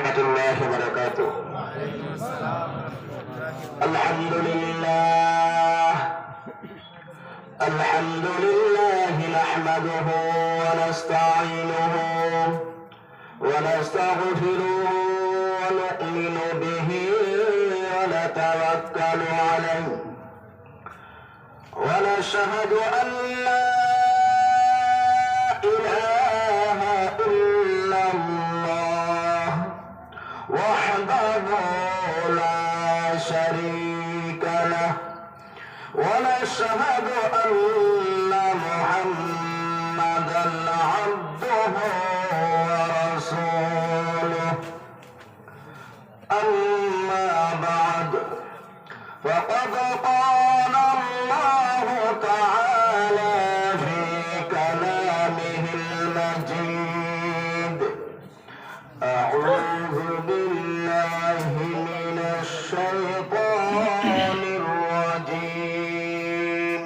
ورحمة الله وبركاته. الحمد لله نحمده ونستعينه ونستغفره ونؤمن به ونتوكل عليه ونشهد أن لا إله إلا الله وحده لا شريك له ونشهد أن محمدا عبده ورسوله. أما بعد فقد قال الله تعالى في كلامه المجيد: أعوذ بالله من الشيطان الرجيم.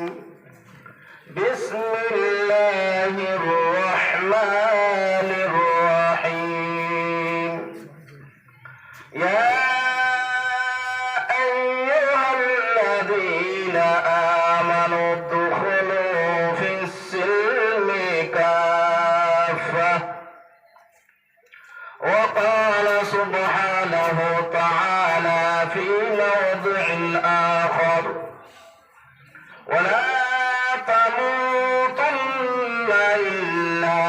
بسم الله الرحمن الرحيم. يا أيها الذين آمنوا ادخلوا في السلم كافة. وقال سبحانه تعالى في موضع آخر: ولا تموتن إلا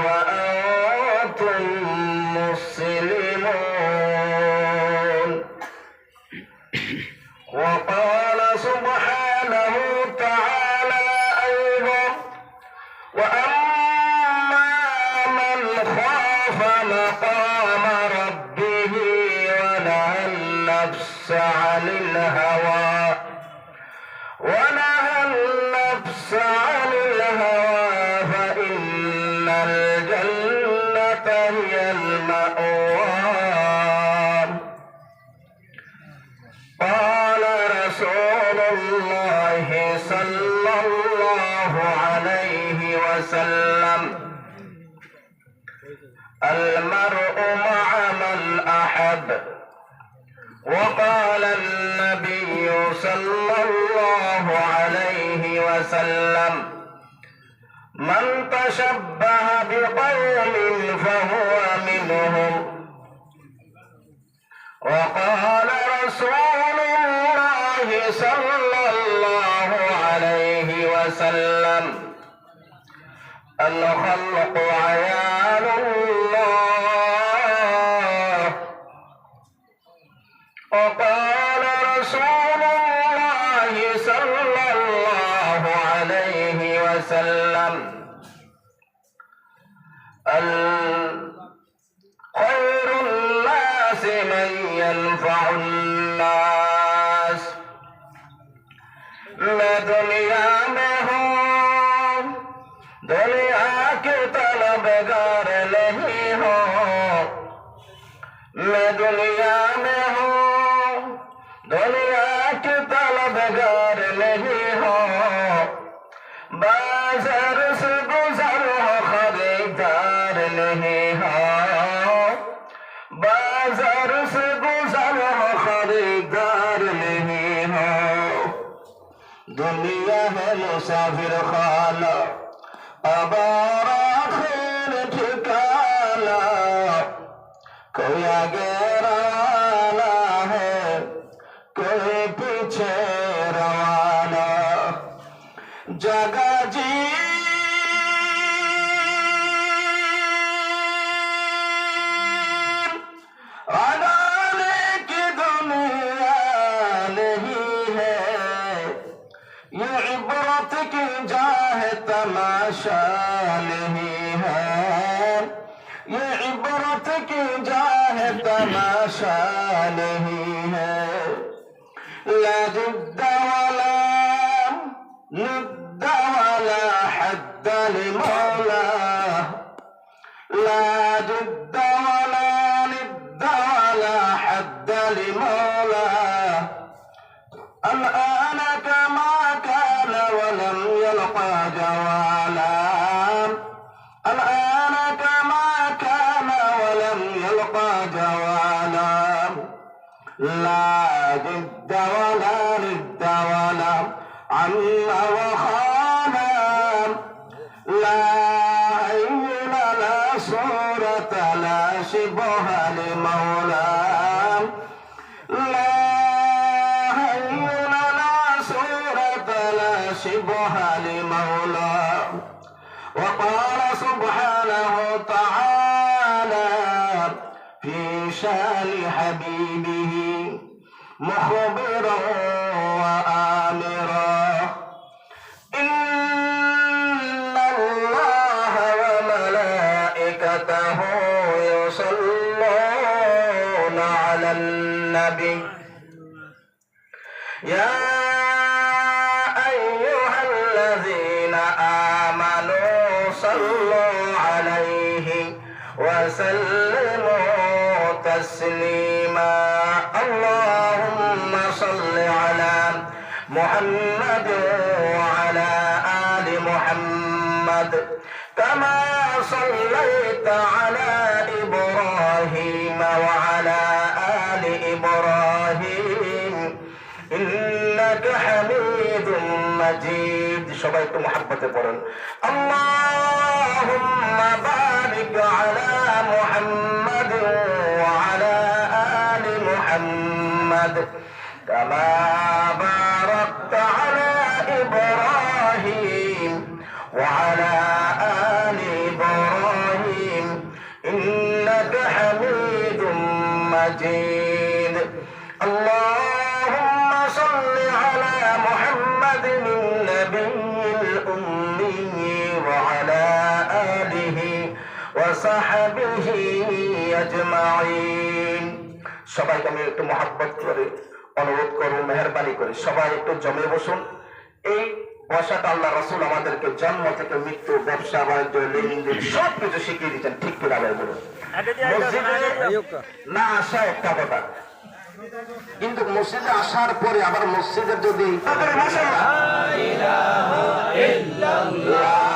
وأنتم مسلمون. وقال سبحانه تعالى أيضا: وأما من خاف مقام ربه ونهى النفس عن الهوى فإن الجنة هي المأوى. قال رسول الله صلى الله عليه وسلم: المرء مع من أحب. وقال النبي صلى الله عليه وسلم: من تشبه بقوم فهو منهم. وقال رسول الله صلى الله عليه وسلم: الخلق عيال الله. وقال رسول الله صلى الله عليه وسلم: خير الناس من ينفع الناس. मैं दुनिया में हूँ, दुनिया के तलबगार नहीं हूँ। मैं दुनिया में हूँ, दुनिया के तलबगार नहीं हूँ। बाजार से गुजर हो, खरीदार नहीं हो। बाजार से गुजर हो, खरीदार नहीं हो। दुनिया है मुसाफिर खाना, अब और आखिर ठिकाना। कोई आगे रवाना है, कोई पीछे रवाना। जगह जी आने की दुनिया नहीं है, ये इबरत की जाह तमाशा नहीं है। ये इबरत की जाह तमाशा नहीं है। ला जिद्द वला ند ولا حد لمولى. لا جد ولا ند ولا حد لمولى. الآن كما كان ولم يلقى جوالا. الآن كما كان ولم يلقى جوالا لا جد ولا ند ولا عم وخالا لا عين لا صورة لا شبه لمولى لا عين لا صورة لا شبه لمولى وقال سبحانه تعالى في شان حبيبه مخبرا وآمرا إن الله وملائكته يصلون على النبي يا أيها الذين آمنوا صلوا عليه وسلموا تسليما اللهم صل على محمد وعلى آل محمد كما صليت على إبراهيم وعلى آل إبراهيم إنك حميد مجيد شبيت محبة قرن اللهم بارك على محمد وعلى آل محمد كما باركت على إبراهيم وعلى آل إبراهيم إنك حميد مجيد اللهم صل على محمد النبي الأمي وعلى آله وصحبه أجمعين সবাইকে আমি একটু মহব্বত করে অনুরোধ করব মেহেরবানি করে সবাই একটু জমে বসুন এই বসাটা আল্লাহ রাসূল আমাদেরকে জন্ম থেকে মৃত্যু ব্যবসা বাণিজ্য লেনদেন সব কিছু শিখিয়ে দিচ্ছেন ঠিক কি লাভ বলুন মসজিদে না আসা একটা কথা কিন্তু মসজিদে আসার পরে আবার মসজিদের যদি মাশাআল্লাহ লা ইলাহা ইল্লাল্লাহ লা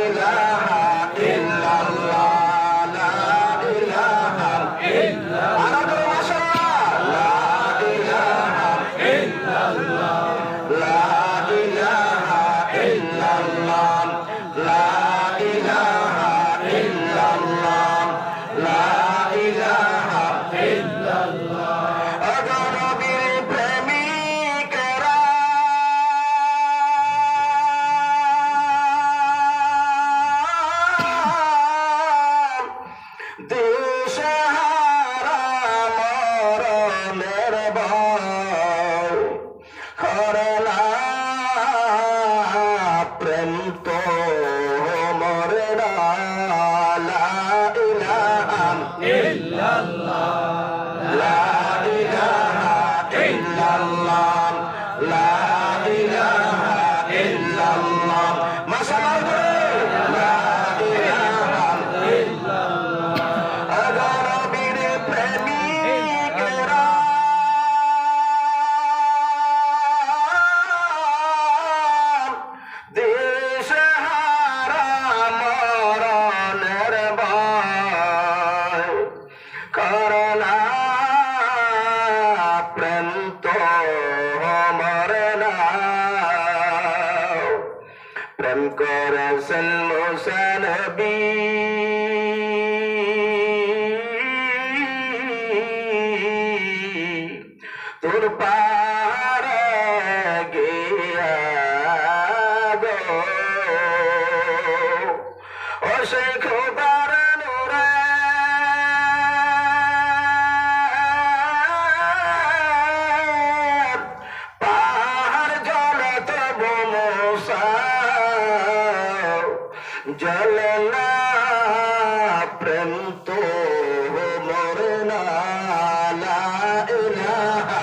ইলাহা ইল্লাল্লাহ তোর পারে গিয়া গো ও সে খোদার নূরে পাহাড় জলে তবু মুসা জলে না প্রেম তো মরে না লা ইলাহা